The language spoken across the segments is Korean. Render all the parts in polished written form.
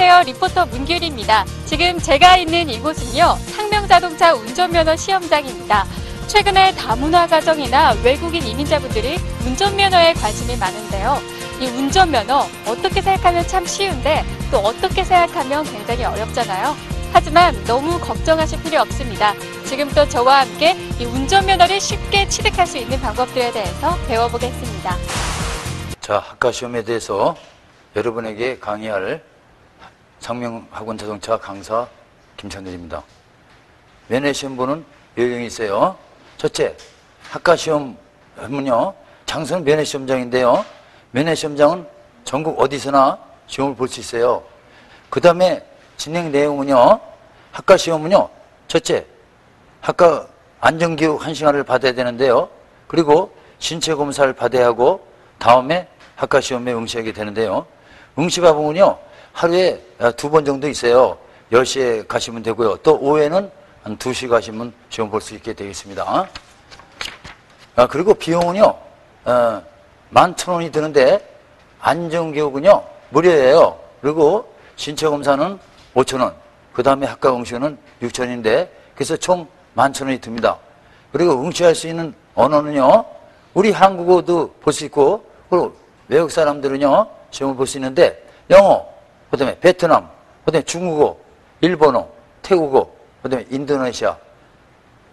안녕하세요. 리포터 문규리입니다. 지금 제가 있는 이곳은요, 상명자동차 운전면허 시험장입니다. 최근에 다문화 가정이나 외국인 이민자분들이 운전면허에 관심이 많은데요. 이 운전면허 어떻게 생각하면 참 쉬운데 또 어떻게 생각하면 굉장히 어렵잖아요. 하지만 너무 걱정하실 필요 없습니다. 지금부터 저와 함께 이 운전면허를 쉽게 취득할 수 있는 방법들에 대해서 배워보겠습니다. 자, 학과 시험에 대해서 여러분에게 강의할 상명학원자동차 강사 김찬일입니다. 면허시험 보는 요령이 있어요. 첫째, 학과 시험 하면요, 장소는 면허시험장인데요. 면허시험장은 전국 어디서나 시험을 볼 수 있어요. 그 다음에 진행 내용은요, 학과 시험은요, 첫째, 학과 안전교육 1시간을 받아야 되는데요. 그리고 신체검사를 받아야 하고, 다음에 학과 시험에 응시하게 되는데요. 응시과목은요, 하루에 2번 정도 있어요. 10시에 가시면 되고요. 또 오후에는 한 2시 가시면 시험 볼 수 있게 되겠습니다. 그리고 비용은요, 11,000원이 드는데, 안전교육은요, 무료예요. 그리고 신체검사는 5,000원, 그 다음에 학과 응시는 6,000원인데, 그래서 총 11,000원이 듭니다. 그리고 응시할 수 있는 언어는요, 우리 한국어도 볼 수 있고, 그리고 외국 사람들은요, 시험을 볼 수 있는데, 영어, 그 다음에 베트남, 그 다음에 중국어, 일본어, 태국어, 그 다음에 인도네시아,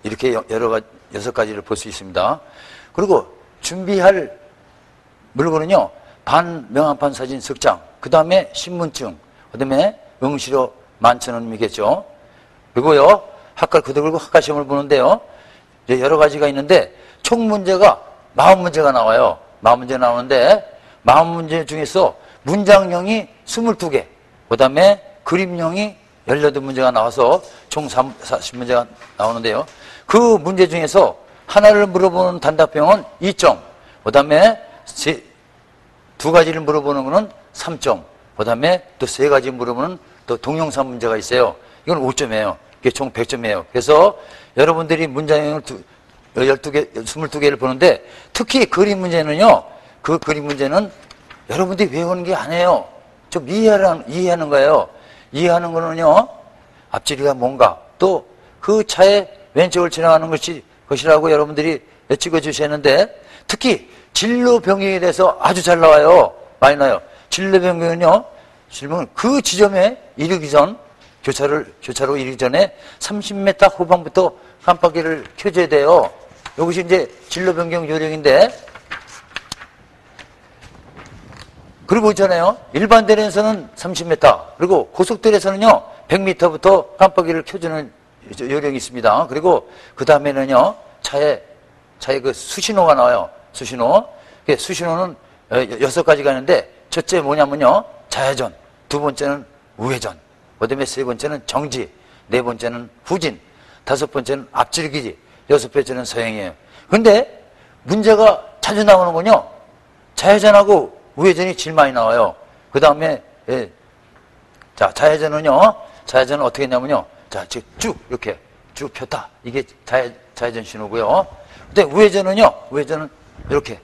이렇게 여러 가지, 6가지를 볼 수 있습니다. 그리고 준비할 물건은요, 명함판 사진 석 장, 그 다음에 신분증, 그 다음에 응시료 11,000원이겠죠. 그리고요, 학과를 그대로 걸고 학과 시험을 보는데요, 이제 여러 가지가 있는데, 총 문제가 40문제가 나와요. 40문제 나오는데, 40문제 중에서 문장형이 22개, 그 다음에 그림형이 18문제가 나와서 총 40문제가 나오는데요. 그 문제 중에서 하나를 물어보는 단답형은 2점, 그 다음에 2가지를 물어보는 거는 3점, 그 다음에 또 3가지 물어보는 또 동영상 문제가 있어요. 이건 5점이에요. 이게 총 100점이에요. 그래서 여러분들이 문장형을 22개를 보는데, 특히 그림 문제는요, 그 그림 문제는 여러분들이 외우는 게 아니에요. 좀 이해하는 거예요. 이해하는 거는요, 앞지리가 뭔가, 또 그 차의 왼쪽을 지나가는 것이라고 여러분들이 찍어 주시는데, 특히 진로 변경에 대해서 아주 잘 나와요. 많이 나와요. 진로 변경은요, 그 지점에 이르기 전, 교차로 이르기 전에 30m 후방부터 깜빡이를 켜줘야 돼요. 이것이 이제 진로 변경 요령인데, 그리고 있잖아요, 일반 도로에서는 30m, 그리고 고속도로에서는요, 100m부터 깜빡이를 켜주는 요령이 있습니다. 그리고 그 다음에는요, 차에 그 수신호가 나와요. 수신호는 6가지가 있는데, 첫째 뭐냐면요, 좌회전, 2번째는 우회전, 그 다음에 3번째는 정지, 4번째는 후진, 5번째는 앞질기지, 6번째는 서행이에요. 근데 문제가 자주 나오는 건요, 좌회전하고 우회전이 제일 많이 나와요. 그 다음에, 자, 좌회전은 어떻게 했냐면요, 자, 쭉, 이렇게, 쭉 폈다. 이게 좌회전 신호고요. 근데 우회전은 이렇게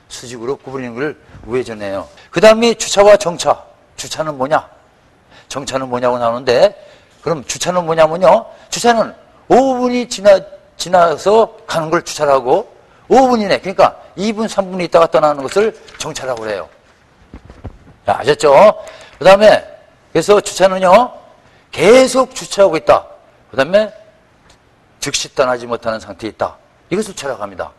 수직으로 구부리는 걸 우회전이에요. 그 다음에 주차와 정차. 주차는 뭐냐? 정차는 뭐냐고 나오는데, 그럼 주차는 뭐냐면요, 주차는 5분이 지나서 가는 걸 주차라고, 5분 이내, 그러니까 2분, 3분 있다가 떠나는 것을 정차라고 그래요. 자, 아셨죠? 그 다음에, 그래서 주차는요, 계속 주차하고 있다. 그 다음에, 즉시 떠나지 못하는 상태에 있다. 이것을 주차라고 합니다.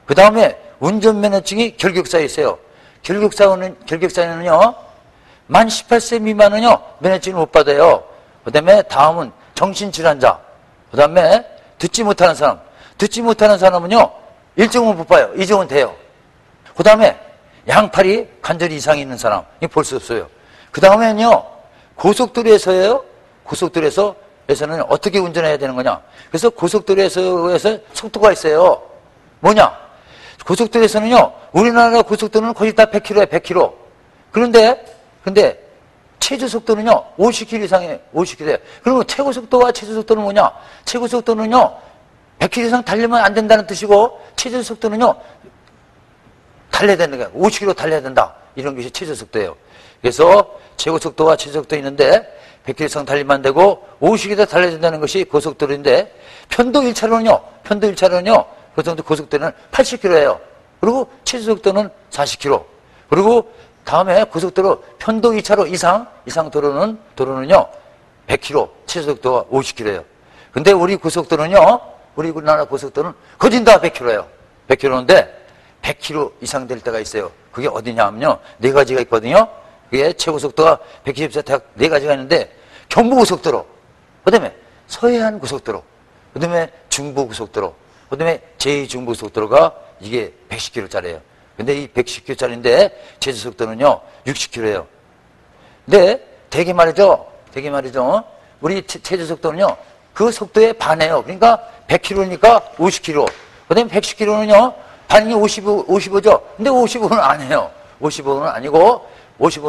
그 다음에, 운전면허증이 결격사에 있어요. 결격사에는요, 만 18세 미만은요, 면허증을 못 받아요. 그 다음에, 다음은 정신질환자. 그 다음에, 듣지 못하는 사람은요, 1점은 못 봐요. 2점은 돼요. 그 다음에 양팔이 관절 이상이 있는 사람, 이거 볼 수 없어요. 그 다음에는요, 고속도로에서는 어떻게 운전해야 되는 거냐. 그래서 고속도로에서 속도가 있어요. 뭐냐? 고속도로에서는요, 우리나라 고속도로는 거의 다 100km에 100km. 근데 최저 속도는요, 50km 이상이에요. 50km예요. 그러면 최고 속도와 최저 속도는 뭐냐? 최고 속도는요, 100km 이상 달리면 안 된다는 뜻이고, 최저 속도는요, 달려야 되는 거야. 50km 달려야 된다. 이런 것이 최저 속도예요. 그래서 최고속도와 최저속도 있는데 100km 이상 달리면 되고 50km 달려야 된다는 것이 고속도로인데 편도 1차로는요. 고속도로는 80km예요. 그리고 최저속도는 40km. 그리고 다음에 고속도로 편도 2차로 이상 도로는요. 100km, 최저속도가 50km예요. 근데 우리 고속도로는요. 우리 우리나라 고속도로는 거진 다 100km예요. 100km인데 100km 이상 될 때가 있어요. 그게 어디냐 하면요. 네 가지가 있거든요. 그게 최고속도가 120에서 대략 네 가지가 있는데 경부고속도로, 그 다음에 서해안 고속도로, 그 다음에 중부고속도로, 그 다음에 제2중부고속도로가 이게 110km짜리예요. 근데 이 110km짜리인데 제주속도는요 60km예요. 근데 되게 말이죠. 우리 제주속도는요 그 속도의 반이에요. 그러니까 100km니까 50km. 그 다음에 110km는요 반이 55죠. 근데 55는 아니에요. 55는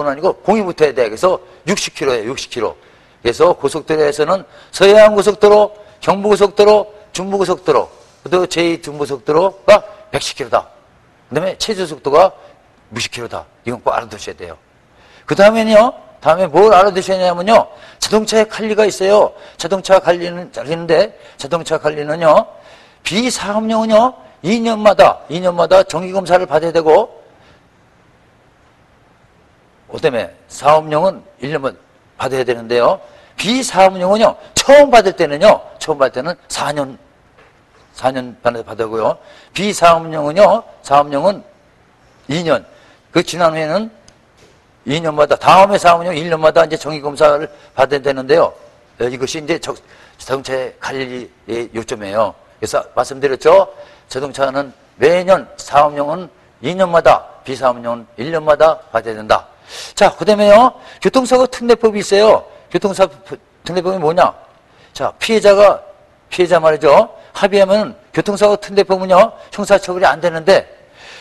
아니고 공이 붙어야 돼. 그래서 60km예요. 60km. 그래서 고속도로에서는 서해안 고속도로, 경부고속도로, 중부고속도로, 또 제2중부고속도로가 110km다. 그 다음에 최저속도가 60km다. 이건 꼭 알아두셔야 돼요. 그 다음에 뭘 알아두셔야 되냐면요. 자동차에 관리가 있어요. 자동차 관리는데, 자동차 관리는요, 비사업용은요, 2년마다 정기검사를 받아야 되고, 그 다음에 사업용은 1년마다 받아야 되는데요. 비사업용은요, 처음 받을 때는 4년 받아고요. 비사업용은요, 사업용은 2년. 그 지난 후에는 2년마다, 다음에 사업용 1년마다 이제 정기검사를 받아야 되는데요. 이것이 이제 자동차의 관리의 요점이에요. 그래서 말씀드렸죠. 자동차는 매년 사업용은 2년마다, 비사업용은 1년마다 받아야 된다. 자, 그 다음에요. 교통사고 특례법이 있어요. 교통사고 특례법이 뭐냐? 자, 피해자 말이죠. 합의하면 교통사고 특례법은요, 형사처벌이 안 되는데,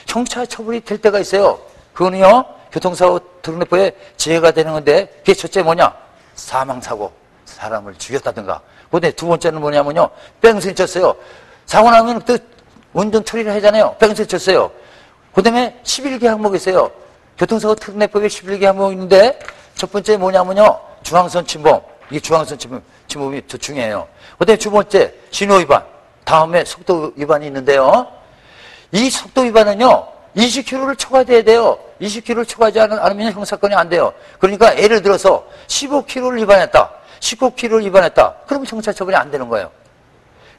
형사처벌이 될 때가 있어요. 그거는요, 교통사고 특례법에 제외가 되는 건데, 그게 첫째 뭐냐? 사망사고. 사람을 죽였다든가. 그 다음에 두 번째는 뭐냐면요, 뺑소니 쳤어요. 사고 나면 또 운전 처리를 하잖아요. 뺑소니 쳤어요. 그 다음에 11개 항목이 있어요. 교통사고 특례법에 11개 항목이 있는데, 첫 번째 뭐냐면요, 중앙선 침범. 이게 중앙선 침범이 더 중요해요. 그 다음에 두 번째, 신호위반. 다음에 속도 위반이 있는데요. 이 속도 위반은요, 20km를 초과돼야 돼요. 20km를 초과하지 않으면 형사건이 안 돼요. 그러니까 예를 들어서 15km를 위반했다. 19km를 위반했다. 그러면 형사처벌이 안 되는 거예요.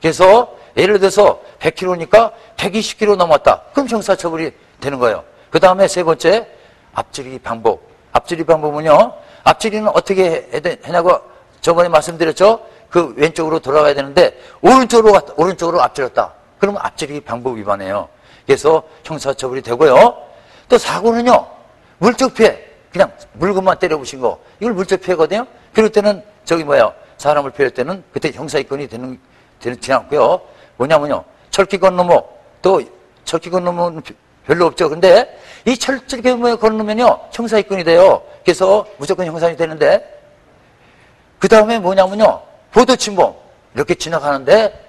그래서 예를 들어서 100km니까 120km 넘었다. 그럼 형사처벌이 되는 거예요. 그 다음에 세 번째, 앞지르기 방법. 앞지르기 방법은요, 앞지르기는 어떻게 해냐고 저번에 말씀드렸죠? 그 왼쪽으로 돌아가야 되는데, 오른쪽으로 앞지렀다. 그러면 앞지르기 방법 위반이에요. 그래서 형사처벌이 되고요. 또 사고는요, 물적 피해. 그냥 물건만 때려부신 거. 이걸 물적 피해거든요? 그럴 때는, 사람을 피할 때는 그때 형사입건이 되지 않고요. 뭐냐면요, 철길 건너면, 또 철길 건너면 별로 없죠. 근데 이 철길 건너면요, 형사입건이 돼요. 그래서 무조건 형사이 되는데, 그 다음에 뭐냐면요, 보도침범. 이렇게 지나가는데,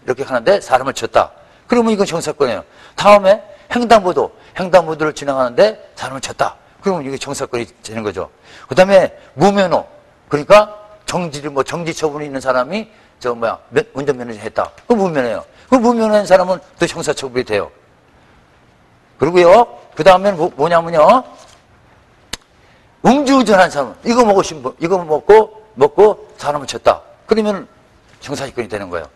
이렇게 가는데 사람을 쳤다. 그러면 이건 형사건이에요. 다음에 횡단보도를 지나가는데 사람을 쳤다. 그러면 이게 형사건이 되는 거죠. 그 다음에 무면허. 그러니까 정지 처분이 있는 사람이 운전면허를 했다. 그 무면허예요. 그 무면허한 사람은 또 형사처벌이 돼요. 그리고요, 그 다음에 뭐냐면요, 음주운전한 사람, 이거 먹고 사람을 쳤다. 그러면 형사입건이 되는 거예요.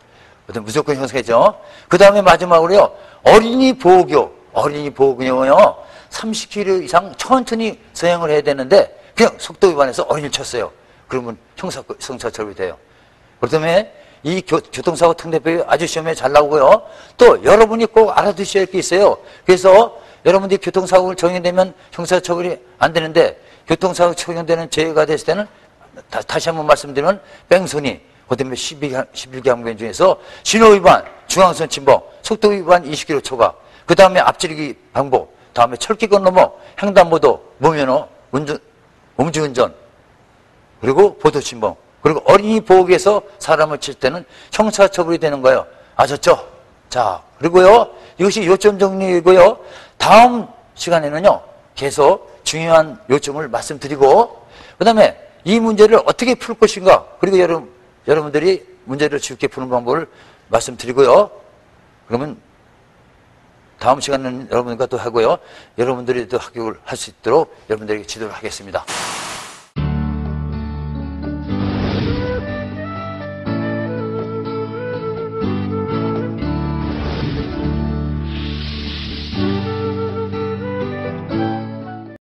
무조건 형사죠. 그 다음에 마지막으로요, 어린이 보호구역은요, 30km 이상 천천히 서행을 해야 되는데, 그냥 속도 위반해서 어린이를 쳤어요. 그러면 형사처벌이 돼요. 그 다음에 이 교통사고 특례법이 아주 시험에 잘 나오고요. 또 여러분이 꼭 알아두셔야 할 게 있어요. 그래서 여러분들이 교통사고를 적용되면 형사처벌이 안 되는데, 교통사고 적용되는 죄가 됐을 때는 다시 한번 말씀드리면 뺑소니, 그 다음에 11개 항목 중에서 신호위반, 중앙선 침범, 속도위반 20km 초과, 그 다음에 앞지르기 방법, 다음에 철길 건너머, 횡단보도, 무면허, 음주운전, 그리고 보도침범, 그리고 어린이 보호구에서 사람을 칠 때는 형사처벌이 되는 거예요. 아셨죠? 자, 그리고요, 이것이 요점 정리이고요. 다음 시간에는요, 계속 중요한 요점을 말씀드리고 그 다음에 이 문제를 어떻게 풀 것인가 그리고 여러분들이 문제를 쉽게 푸는 방법을 말씀드리고요. 그러면 다음 시간은 여러분과 또 하고요. 여러분들이 또 합격을 할 수 있도록 여러분들에게 지도를 하겠습니다.